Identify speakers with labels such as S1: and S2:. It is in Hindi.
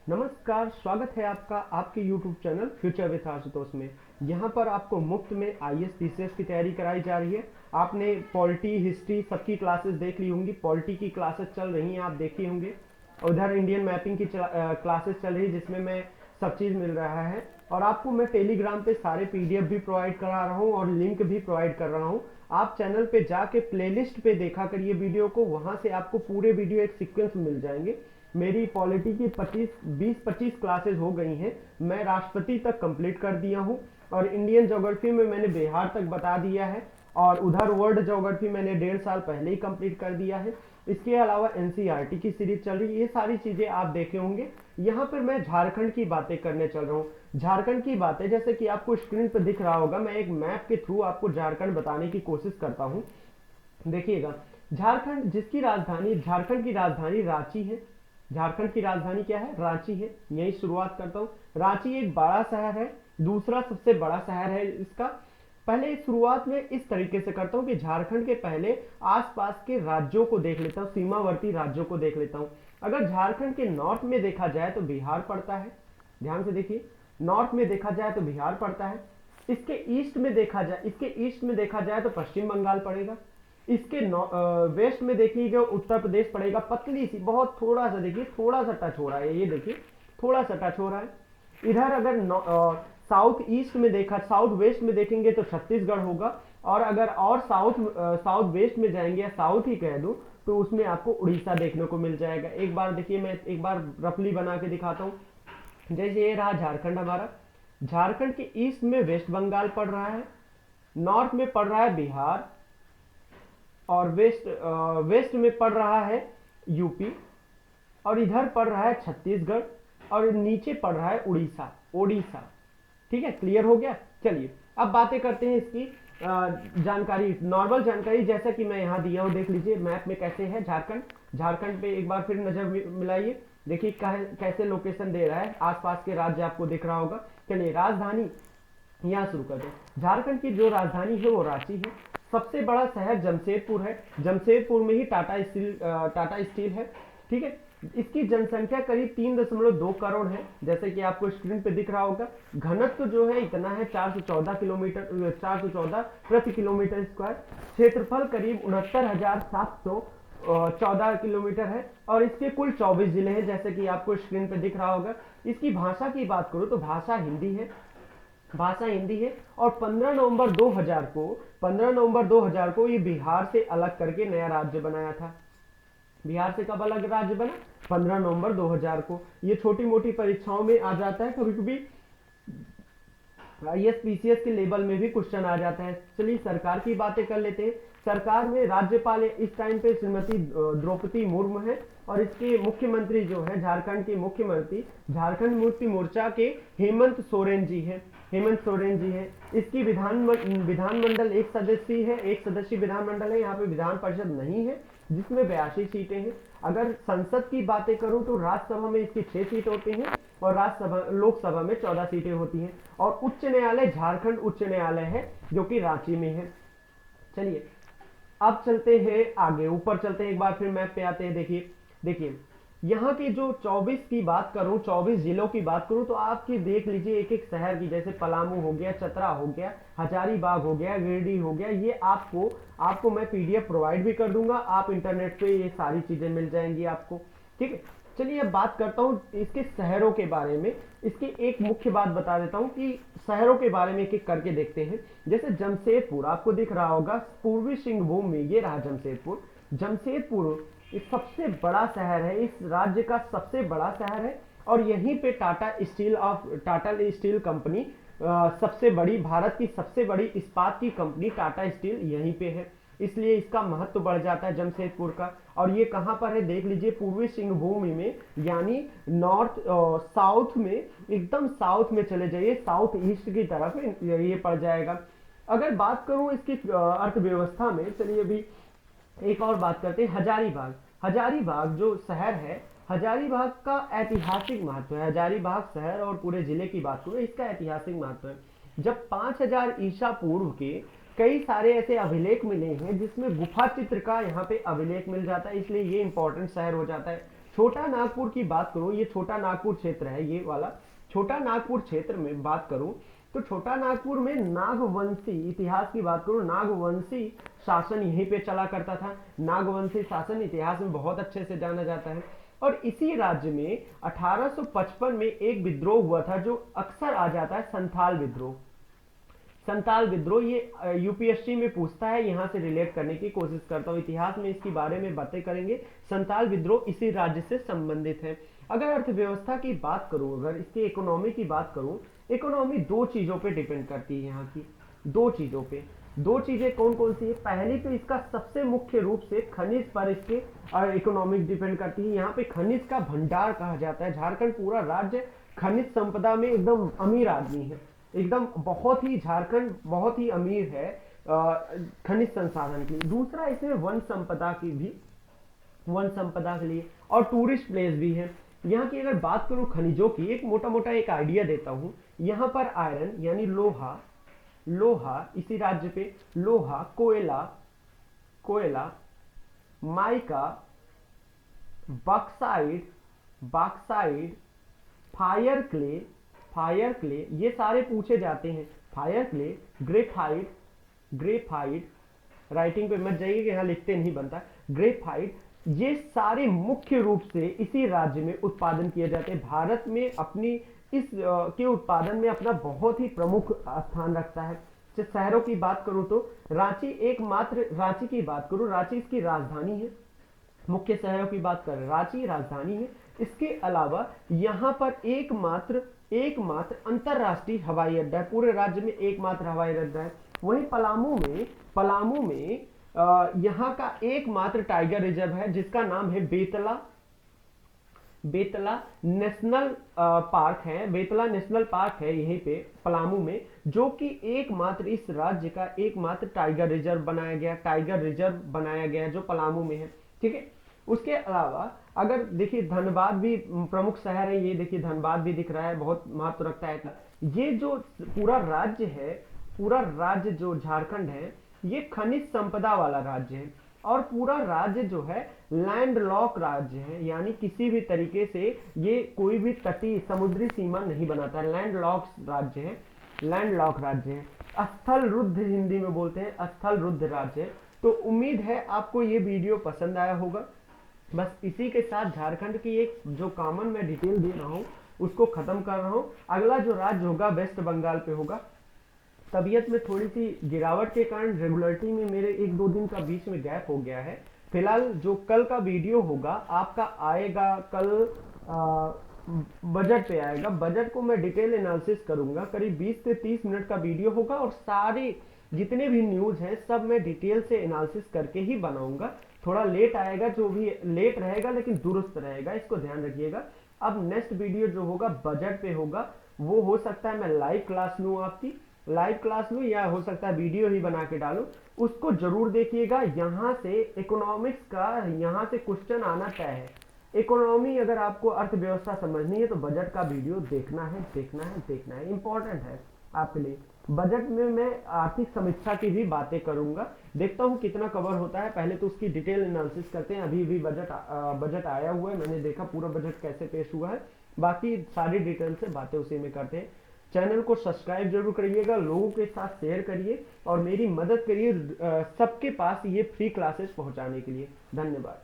S1: नमस्कार, स्वागत है आपका आपके YouTube channel future with Ashutosh में। यहाँ पर आपको मुफ्त में आईएएस पीसीएस की तैयारी कराई जा रही है। आपने पॉलिटी हिस्ट्री सबकी क्लासेस देख ली होंगी, पॉलिटी की क्लासेस चल रही हैं, आप देखे होंगे। उधर इंडियन मैपिंग की क्लासेस चल रही है जिसमें मैं सब चीज़ मिल रहा है। और आपको मैं टेलीग्राम पे सारे पीडीएफ भी प्रोवाइड करा रहा हूँ और लिंक भी प्रोवाइड कर रहा हूँ। आप चैनल पे जाके प्लेलिस्ट पे देखा करिए वीडियो को, वहाँ से आपको पूरे वीडियो एक सीक्वेंस मिल जाएंगे। मेरी पॉलिटी की 20-25 क्लासेस हो गई हैं। मैं राष्ट्रपति तक कंप्लीट कर दिया हूं और इंडियन ज्योग्राफी में मैंने बिहार तक बता दिया है और उधर वर्ल्ड ज्योग्राफी मैंने 1.5 साल पहले ही कंप्लीट कर दिया है। इसके अलावा एनसीईआरटी की सीरीज चल रही है, ये सारी चीज़ें आप देखे होंगे। यहाँ पर मैं झारखंड की बातें करने चल रहा हूँ। झारखंड की बातें जैसे कि आपको स्क्रीन पर दिख रहा होगा, मैं एक मैप के थ्रू आपको झारखंड बताने की कोशिश करता हूँ। देखिएगा, झारखंड जिसकी राजधानी, झारखंड की राजधानी रांची है। झारखंड की राजधानी क्या है? रांची है। यही शुरुआत करता हूँ। रांची एक बड़ा शहर है, दूसरा सबसे बड़ा शहर है इसका। पहले शुरुआत में इस तरीके से करता हूँ कि झारखंड के पहले आसपास के राज्यों को देख लेता हूँ, सीमावर्ती राज्यों को देख लेता हूँ। अगर झारखंड के नॉर्थ में देखा जाए तो बिहार पड़ता है। ध्यान से देखिए, नॉर्थ में देखा जाए तो बिहार पड़ता है। इसके ईस्ट में देखा जाए तो पश्चिम बंगाल पड़ेगा। इसके वेस्ट में देखिएगा उत्तर प्रदेश पड़ेगा। पतली सी, बहुत थोड़ा सा देखिए, थोड़ा सा टच हो रहा है, ये देखिए थोड़ा सा टच हो रहा है। इधर अगर साउथ ईस्ट में देखा, साउथ वेस्ट में देखेंगे तो छत्तीसगढ़ होगा। और अगर और साउथ वेस्ट में जाएंगे या साउथ ही कह दूं तो उसमें आपको उड़ीसा देखने को मिल जाएगा। एक बार देखिए, मैं एक बार रफली बना के दिखाता हूँ। जैसे ये रहा झारखंड हमारा। झारखंड के ईस्ट में वेस्ट बंगाल पड़ रहा है, नॉर्थ में पड़ रहा है बिहार, और वेस्ट में पड़ रहा है यूपी, और इधर पड़ रहा है छत्तीसगढ़, और नीचे पड़ रहा है उड़ीसा, ओडिशा। ठीक है, क्लियर हो गया। चलिए अब बातें करते हैं इसकी जानकारी, नॉर्मल जानकारी जैसा कि मैं यहाँ दिया हूँ। देख लीजिए मैप में कैसे है झारखंड। झारखंड पे एक बार फिर नजर मिलाइए, देखिए कैसे लोकेशन दे रहा है, आसपास के राज्य आपको दिख रहा होगा। चलिए राजधानी यहाँ शुरू करते हैं। झारखंड की जो राजधानी है वो रांची है। सबसे बड़ा शहर जमशेदपुर है। जमशेदपुर में ही टाटा स्टील है। ठीक है, इसकी जनसंख्या करीब 3.2 करोड़ है, जैसे कि आपको स्क्रीन पे दिख रहा होगा। घनत्व जो है इतना है 414 प्रति किलोमीटर स्क्वायर। क्षेत्रफल करीब 69,714 किलोमीटर है और इसके कुल 24 जिले हैं, जैसे कि आपको स्क्रीन पे दिख रहा होगा। इसकी भाषा की बात करूं तो भाषा हिंदी है। और 15 नवंबर 2000 को ये बिहार से अलग करके नया राज्य बनाया था। बिहार से कब अलग राज्य बना? 15 नवंबर 2000 को। ये छोटी मोटी परीक्षाओं में आ जाता है, कभी कभी आईएएस पीसीएस के लेवल में भी क्वेश्चन आ जाता है। चलिए सरकार की बातें कर लेते हैं। सरकार में राज्यपाल इस टाइम पे श्रीमती द्रौपदी मुर्मू है और इसके मुख्यमंत्री जो है, झारखंड के मुख्यमंत्री, झारखंड मुक्ति मोर्चा के हेमंत सोरेन जी है। इसकी विधानमंडल एक सदस्यीय विधानमंडल है। यहाँ पे विधान परिषद नहीं है, जिसमें 82 सीटें हैं। अगर संसद की बातें करूं तो राज्यसभा में इसकी 6 सीट होती हैं और लोकसभा में 14 सीटें होती हैं। और उच्च न्यायालय झारखंड उच्च न्यायालय है जो कि रांची में है। चलिए अब चलते हैं आगे, ऊपर चलते हैं, एक बार फिर मैप पे आते हैं। देखिए यहाँ के जो 24 की बात करूं, 24 जिलों की बात करूं तो आपकी देख लीजिए एक एक शहर की, जैसे पलामू हो गया, चतरा हो गया, हजारीबाग हो गया, गिरिडीह हो गया। ये आपको मैं पीडीएफ प्रोवाइड भी कर दूंगा, आप इंटरनेट पे ये सारी चीजें मिल जाएंगी आपको। ठीक है, चलिए अब बात करता हूँ इसके शहरों के बारे में। इसकी एक मुख्य बात बता देता हूँ कि शहरों के बारे में एक एक करके देखते हैं। जैसे जमशेदपुर आपको दिख रहा होगा, पूर्वी सिंहभूम में ये रहा जमशेदपुर ये सबसे बड़ा शहर है, इस राज्य का सबसे बड़ा शहर है। और यहीं पे टाटा स्टील कंपनी सबसे बड़ी, भारत की सबसे बड़ी इस्पात की कंपनी टाटा स्टील यहीं पे है, इसलिए इसका महत्व बढ़ जाता है जमशेदपुर का। और ये कहाँ पर है देख लीजिए, पूर्वी सिंहभूमि में, यानी नॉर्थ साउथ में, एकदम साउथ में चले जाइए, साउथ ईस्ट की तरफ ये पड़ जाएगा। अगर बात करूं इसकी अर्थव्यवस्था में, चलिए अभी एक और बात करते हैं। हजारीबाग जो शहर है, हजारीबाग का ऐतिहासिक महत्व है। हजारीबाग शहर और पूरे जिले की बात करूं, इसका ऐतिहासिक महत्व है। जब 5000 ईसा पूर्व के कई सारे ऐसे अभिलेख मिले हैं जिसमें गुफा चित्र का यहाँ पे अभिलेख मिल जाता है, इसलिए ये इंपॉर्टेंट शहर हो जाता है। छोटा नागपुर की बात करूं, ये छोटा नागपुर क्षेत्र है, ये वाला छोटा नागपुर क्षेत्र में बात करूं तो छोटा नागपुर में नागवंशी इतिहास की बात करूं, नागवंशी शासन यहीं पे चला करता था। नागवंशी शासन इतिहास में बहुत अच्छे से जाना जाता है। और इसी राज्य में 1855 में एक विद्रोह हुआ था जो अक्सर आ जाता है, संथाल विद्रोह। संताल विद्रोह ये यूपीएससी में पूछता है, यहां से रिलेट करने की कोशिश करता हूं, इतिहास में इसके बारे में बातें करेंगे। संताल विद्रोह इसी राज्य से संबंधित है। अगर अर्थव्यवस्था की बात करूं, अगर इसकी इकोनॉमी की बात करूं, इकोनॉमी दो चीजों पे डिपेंड करती है, यहाँ की दो चीजों पे। दो चीजें कौन कौन सी है? पहली तो इसका सबसे मुख्य रूप से खनिज पर इसके इकोनॉमिक डिपेंड करती है। यहाँ पे खनिज का भंडार कहा जाता है। झारखंड पूरा राज्य खनिज संपदा में एकदम अमीर आदमी है, एकदम बहुत ही, झारखंड बहुत ही अमीर है खनिज संसाधन की। दूसरा इसमें वन संपदा की भी, वन संपदा के लिए, और टूरिस्ट प्लेस भी है। यहाँ की अगर बात करूं खनिजों की, एक मोटा मोटा एक आइडिया देता हूं। यहाँ पर आयरन यानी लोहा, लोहा इसी राज्य पे, लोहा, कोयला, कोयला, mica, bauxite, bauxite, fire clay, fire clay, ये सारे पूछे जाते हैं। Fire clay, graphite, graphite, writing पे मत जाइए, यहाँ लिखते नहीं बनता, ग्रेफाइट, ये सारे मुख्य रूप से इसी राज्य में उत्पादन किए जाते हैं। भारत में अपनी इस के उत्पादन में अपना बहुत ही प्रमुख स्थान रखता है। शहरों की बात करूं तो रांची एकमात्र, रांची की बात करूं, रांची इसकी राजधानी है। मुख्य शहरों की बात करें, रांची राजधानी है। इसके अलावा यहाँ पर एकमात्र अंतरराष्ट्रीय हवाई अड्डा है, पूरे राज्य में एकमात्र हवाई अड्डा है। वहीं पलामू में यहाँ का एकमात्र टाइगर रिजर्व है जिसका नाम है बेतला, बेतला नेशनल पार्क है, बेतला नेशनल पार्क है यहीं पे पलामू में, जो कि एकमात्र इस राज्य का एकमात्र टाइगर रिजर्व बनाया गया, टाइगर रिजर्व बनाया गया जो पलामू में है। ठीक है। उसके अलावा अगर देखिए धनबाद भी प्रमुख शहर है, ये देखिए धनबाद भी दिख रहा है, बहुत महत्व रखता है। ये जो पूरा राज्य है, पूरा राज्य जो झारखंड है, ये खनिज संपदा वाला राज्य है। और पूरा राज्य जो है लैंडलॉक राज्य है, यानी किसी भी तरीके से ये कोई भी तटीय समुद्री सीमा नहीं बनाता है, लैंडलॉक राज्य है, लैंडलॉक राज्य है। स्थल रुद्ध हिंदी में बोलते हैं, स्थल रुद्ध राज्य है। तो उम्मीद है आपको ये वीडियो पसंद आया होगा। बस इसी के साथ झारखंड की एक जो कॉमन मैं डिटेल दे रहा हूँ उसको खत्म कर रहा हूँ। अगला जो राज्य होगा वेस्ट बंगाल पे होगा। तबीयत में थोड़ी सी गिरावट के कारण रेगुलरिटी में मेरे 1-2 दिन का बीच में गैप हो गया है। फिलहाल जो कल का वीडियो होगा आपका आएगा कल, बजट पे आएगा। बजट को मैं डिटेल एनालिसिस करूंगा, करीब 20 से 30 मिनट का वीडियो होगा और सारे जितने भी न्यूज हैं सब मैं डिटेल से एनालिसिस करके ही बनाऊंगा। थोड़ा लेट आएगा, जो भी लेट रहेगा लेकिन दुरुस्त रहेगा, इसको ध्यान रखिएगा। अब नेक्स्ट वीडियो जो होगा बजट पे होगा, वो हो सकता है मैं लाइव क्लास लूँ, आपकी लाइव क्लास लूँ, या हो सकता है वीडियो ही बना के डालूं, उसको जरूर देखिएगा। यहाँ से इकोनॉमिक्स का यहाँ से क्वेश्चन आना तय है। इकोनॉमी अगर आपको अर्थव्यवस्था समझनी है तो बजट का वीडियो देखना है, देखना है, देखना है, इंपॉर्टेंट है आपके लिए। बजट में मैं आर्थिक समीक्षा की भी बातें करूंगा, देखता हूं कितना कवर होता है। पहले तो उसकी डिटेल एनालिसिस करते हैं। अभी भी बजट आया हुआ है, मैंने देखा पूरा बजट कैसे पेश हुआ है, बाकी सारी डिटेल से बातें उसी में करते हैं। चैनल को सब्सक्राइब जरूर करिएगा, लोगों के साथ शेयर करिए और मेरी मदद करिए सबके पास ये फ्री क्लासेस पहुंचाने के लिए। धन्यवाद।